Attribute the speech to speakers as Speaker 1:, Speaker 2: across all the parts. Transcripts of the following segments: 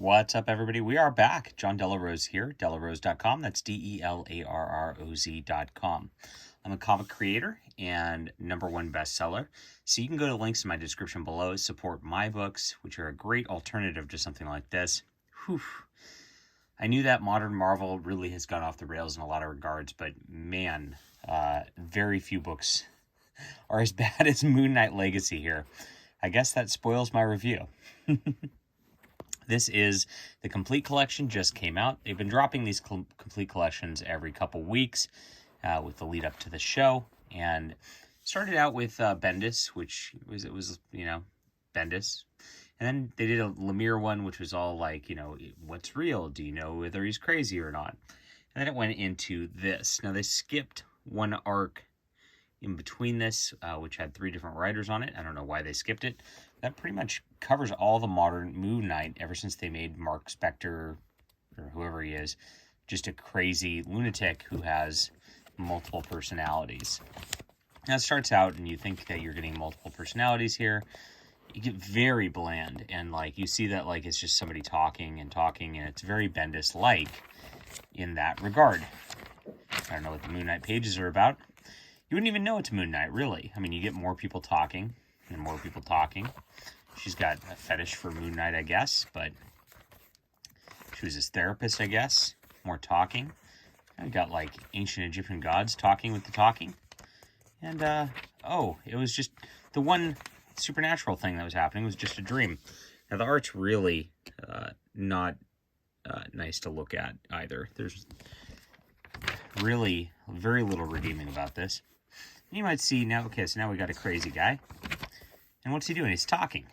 Speaker 1: What's up, everybody? We are back. John Delarose here, delarose.com. That's DELARROZ.com. I'm a comic creator and #1 bestseller. So you can go to links in my description below, support my books, which are a great alternative to something like this. Whew. I knew that modern Marvel really has gone off the rails in a lot of regards, but man, very few books are as bad as Moon Knight Legacy here. I guess that spoils my review. This is the complete collection, just came out. They've been dropping these complete collections every couple weeks with the lead up to the show. And started out with Bendis, which was Bendis. And then they did a Lemire one, which was all like, what's real? Do you know whether he's crazy or not? And then it went into this. Now, they skipped one arc in between this, which had 3 different writers on it. I don't know why they skipped it. That pretty much covers all the modern Moon Knight ever since they made Mark Spector, or whoever he is, just a crazy lunatic who has multiple personalities. Now, it starts out, and you think that you're getting multiple personalities here. You get very bland, and you see that it's just somebody talking, and it's very Bendis-like in that regard. I don't know what the Moon Knight pages are about. You wouldn't even know it's Moon Knight, really. I mean, you get more people talking and more people talking. She's got a fetish for Moon Knight, I guess, but she was his therapist, I guess. More talking. I got ancient Egyptian gods talking with the talking. And, it was just the one supernatural thing that was happening was just a dream. Now, the art's really not nice to look at either. There's really very little redeeming about this. And you might see now, okay, so now we got a crazy guy. And what's he doing? He's talking.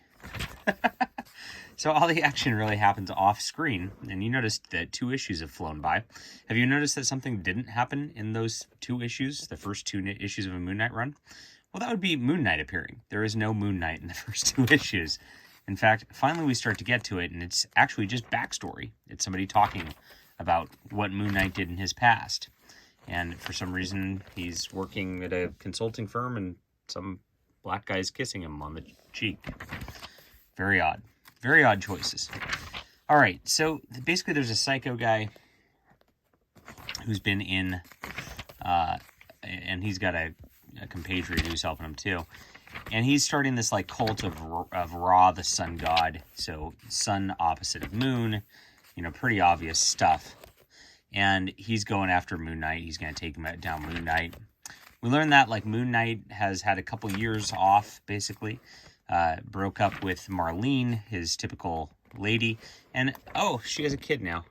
Speaker 1: So all the action really happens off screen. And you noticed that 2 issues have flown by. Have you noticed that something didn't happen in those 2 issues, the first 2 issues of a Moon Knight run? Well, that would be Moon Knight appearing. There is no Moon Knight in the first 2 issues. In fact, finally we start to get to it, and it's actually just backstory. It's somebody talking about what Moon Knight did in his past. And for some reason, he's working at a consulting firm, and some black guy's kissing him on the cheek. Very odd. Very odd choices. All right, so basically there's a psycho guy who's been in, and he's got a compatriot who's helping him too. And he's starting this cult of Ra, the sun god. So sun opposite of moon, pretty obvious stuff. And he's going after Moon Knight. He's going to take down Moon Knight. We learned that Moon Knight has had a couple years off, basically. Broke up with Marlene, his typical lady. And, she has a kid now.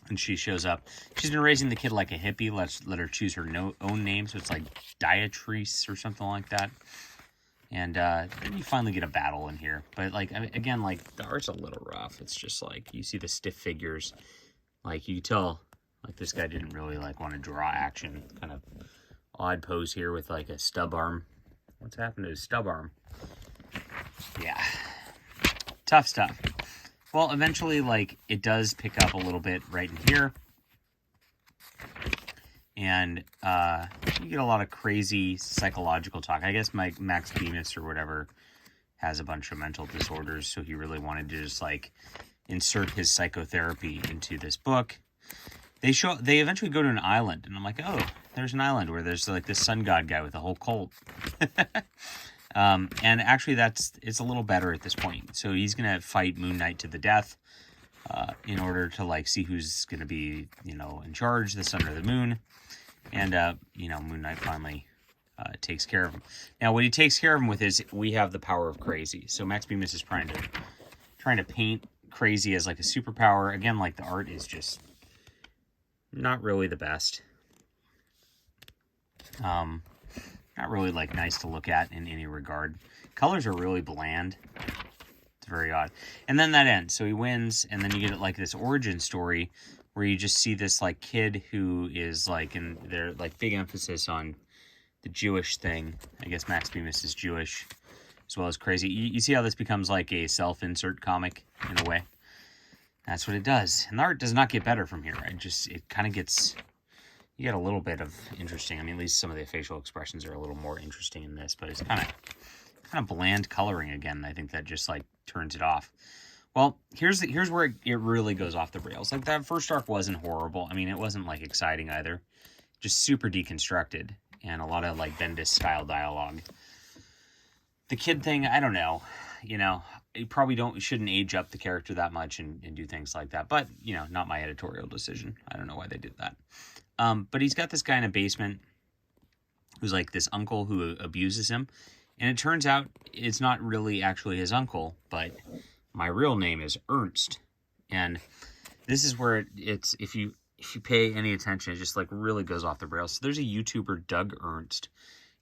Speaker 1: And she shows up. She's been raising the kid like a hippie. Let her choose her own name. So it's Diatrice or something like that. And then you finally get a battle in here. But, again, the art's a little rough. It's just, you see the stiff figures. You can tell, this guy didn't really, want to draw action. Kind of odd pose here with, a stub arm. What's happened to his stub arm? Yeah. Tough stuff. Well, eventually, it does pick up a little bit right in here. And you get a lot of crazy psychological talk. I guess Max Bemis or whatever has a bunch of mental disorders, so he really wanted to just, insert his psychotherapy into this book. They eventually go to an island, and I'm like, oh, there's an island where there's this sun god guy with a whole cult. And actually it's a little better at this point. So he's going to fight Moon Knight to the death in order to see who's going to be, in charge, the sun or the moon. And, Moon Knight finally takes care of him. Now, what he takes care of him with is we have the power of crazy. So Max Bemis is trying to paint crazy as a superpower. Again, the art is just not really the best. Not really nice to look at in any regard. Colors are really bland. It's very odd. And then that ends. So he wins, and then you get this origin story where you just see this kid who is in their big emphasis on the Jewish thing. I guess Max Bemis is Jewish as well as crazy. You see how this becomes a self-insert comic in a way. That's what it does. And the art does not get better from here. It kind of gets, you get a little bit of interesting. I mean, at least some of the facial expressions are a little more interesting in this, but it's kind of bland coloring again. I think that just turns it off. Well, here's where it really goes off the rails. Like, that first arc wasn't horrible. I mean, it wasn't like exciting either. Just super deconstructed and a lot of like Bendis style dialogue. The kid thing, I don't know. You know, you probably shouldn't age up the character that much and do things like that. But, you know, not my editorial decision. I don't know why they did that. But he's got this guy in a basement who's like this uncle who abuses him. And it turns out it's not really actually his uncle, but my real name is Ernst. And this is where it's, if you pay any attention, it just like really goes off the rails. So there's a YouTuber, Doug Ernst,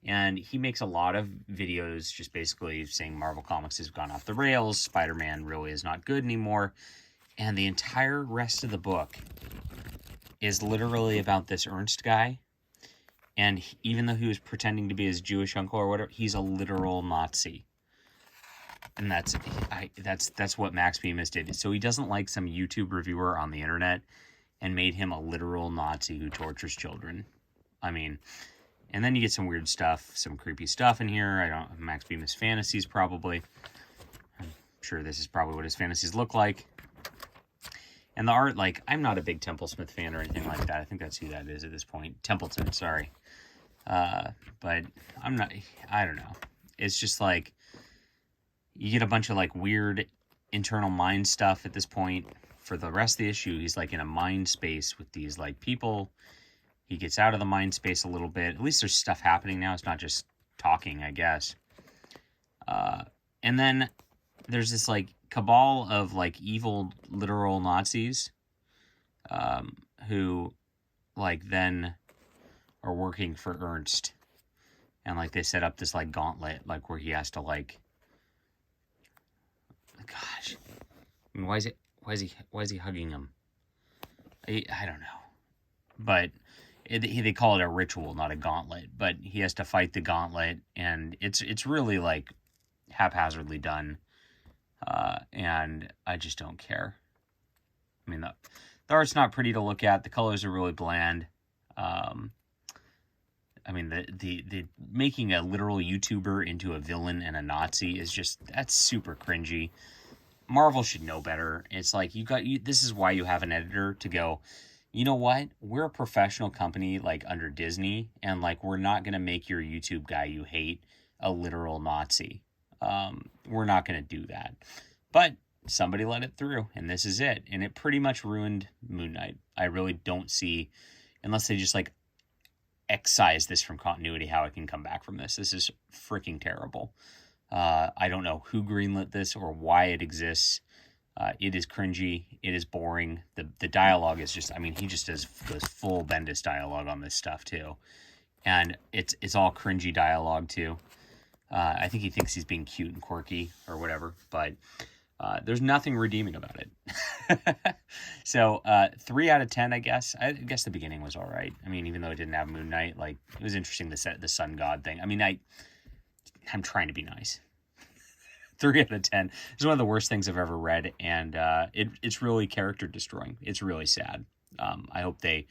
Speaker 1: and he makes a lot of videos just basically saying Marvel Comics has gone off the rails, Spider-Man really is not good anymore. And the entire rest of the book is literally about this Ernst guy. And even though he was pretending to be his Jewish uncle or whatever, he's a literal Nazi. And that's what Max Bemis did. So he doesn't like some YouTube reviewer on the internet and made him a literal Nazi who tortures children. I mean, and then you get some weird stuff, some creepy stuff in here. Max Bemis fantasies probably. I'm sure this is probably what his fantasies look like. And the art, like, I'm not a big Temple Smith fan or anything like that. I think that's who that is at this point. Templeton, sorry. But I'm not, I don't know. It's just like, you get a bunch of like weird internal mind stuff at this point. For the rest of the issue, he's like in a mind space with these like people. He gets out of the mind space a little bit. At least there's stuff happening now. It's not just talking, I guess. And then there's this like cabal of like evil literal Nazis who like then are working for Ernst. And like they set up this like gauntlet like where he has to like, gosh, I mean, why is he hugging him? I don't know. But they call it a ritual, not a gauntlet. But he has to fight the gauntlet, and it's really like haphazardly done. And I just don't care. I mean, the art's not pretty to look at. The colors are really bland. I mean, the making a literal YouTuber into a villain and a Nazi is just, that's super cringy. Marvel should know better. It's like, this is why you have an editor to go, you know what? We're a professional company like under Disney, and like we're not going to make your YouTube guy you hate a literal Nazi. We're not going to do that. But somebody let it through, and this is it. And it pretty much ruined Moon Knight. I really don't see, unless they just like excise this from continuity, how it can come back from this. This is freaking terrible. I don't know who greenlit this or why it exists. It is cringy. It is boring. The dialogue is just, I mean, he just goes full Bendis dialogue on this stuff too. And it's all cringy dialogue too. I think he thinks he's being cute and quirky or whatever, but there's nothing redeeming about it. So 3 out of 10, I guess. I guess the beginning was all right. I mean, even though it didn't have Moon Knight, like it was interesting to set the sun god thing. I mean, I'm trying to be nice. 3 out of 10. It's one of the worst things I've ever read, and it's really character destroying. It's really sad. I hope they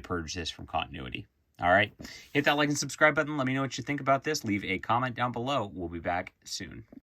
Speaker 1: purge this from continuity. All right, hit that like and subscribe button. Let me know what you think about this. Leave a comment down below. We'll be back soon.